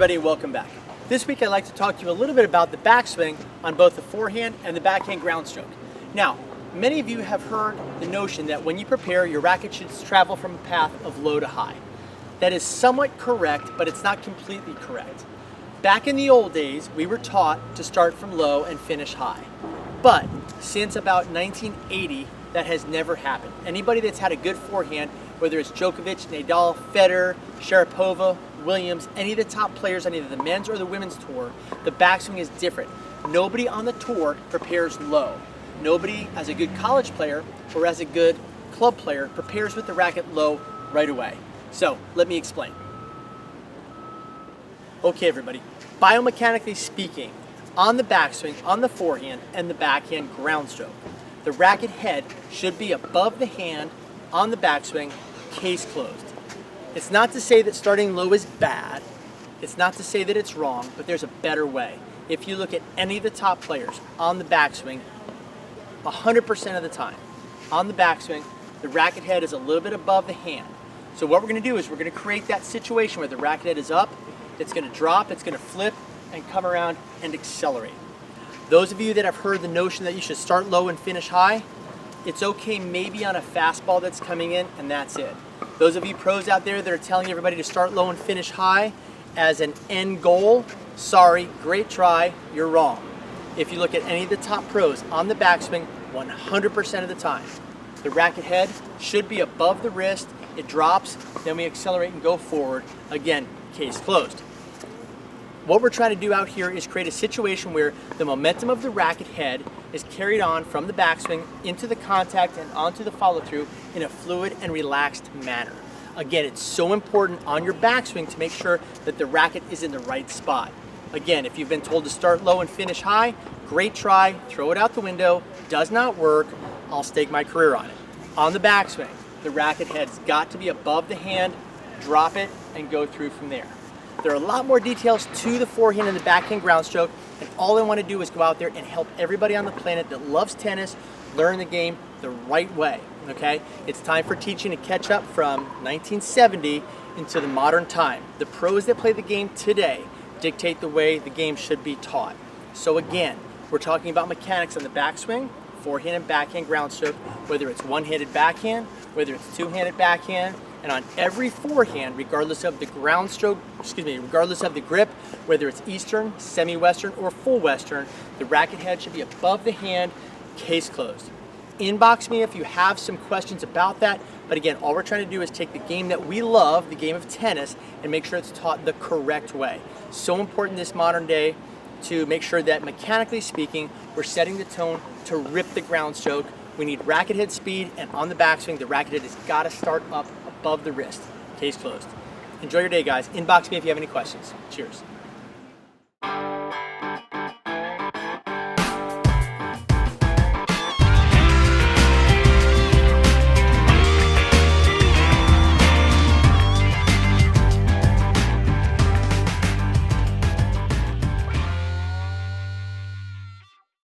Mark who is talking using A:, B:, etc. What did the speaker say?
A: everybody, welcome back. This week I'd like to talk to you a little bit about the backswing on both the forehand and the backhand ground stroke. Now, many of you have heard the notion that when you prepare, your racket should travel from a path of low to high. That is somewhat correct, but it's not completely correct. Back in the old days, we were taught to start from low and finish high. But since about 1980, that has never happened. Anybody that's had a good forehand, whether it's Djokovic, Nadal, Federer, Sharapova, Williams, any of the top players on either the men's or the women's tour, the backswing is different. Nobody on the tour prepares low. Nobody, as a good college player or as a good club player, prepares with the racket low right away. So let me explain. Okay, everybody, biomechanically speaking, on the backswing, on the forehand, and the backhand ground stroke, the racket head should be above the hand on the backswing, case closed. It's not to say that starting low is bad. It's not to say that it's wrong, but there's a better way. If you look at any of the top players on the backswing, 100% of the time, on the backswing, the racket head is a little bit above the hand. So what we're going to do is we're going to create that situation where the racket head is up, it's going to drop, it's going to flip, and come around and accelerate. Those of you that have heard the notion that you should start low and finish high, it's okay maybe on a fastball that's coming in, and that's it. Those of you pros out there that are telling everybody to start low and finish high as an end goal, sorry, great try, you're wrong. If you look at any of the top pros on the backswing, 100% of the time, the racket head should be above the wrist, it drops, then we accelerate and go forward. Again, case closed. What we're trying to do out here is create a situation where the momentum of the racket head is carried on from the backswing into the contact and onto the follow through in a fluid and relaxed manner. Again, it's so important on your backswing to make sure that the racket is in the right spot. Again, if you've been told to start low and finish high, great try, throw it out the window, does not work, I'll stake my career on it. On the backswing, the racket head's got to be above the hand, drop it, and go through from there. There are a lot more details to the forehand and the backhand ground stroke, and all I want to do is go out there and help everybody on the planet that loves tennis learn the game the right way, okay? It's time for teaching to catch up from 1970 into the modern time. The pros that play the game today dictate the way the game should be taught. So again, we're talking about mechanics on the backswing, forehand and backhand ground stroke, whether it's one-handed backhand, whether it's two-handed backhand, and on every forehand, regardless of the ground stroke, regardless of the grip, whether it's Eastern, semi-Western, or full Western, the racket head should be above the hand, case closed. Inbox me if you have some questions about that, but again, all we're trying to do is take the game that we love, the game of tennis, and make sure it's taught the correct way. So important this modern day to make sure that mechanically speaking, we're setting the tone to rip the ground stroke. We need racket head speed, and on the backswing, the racket head has got to start up above the wrist. Case closed. Enjoy your day, guys. Inbox me if you have any questions. Cheers.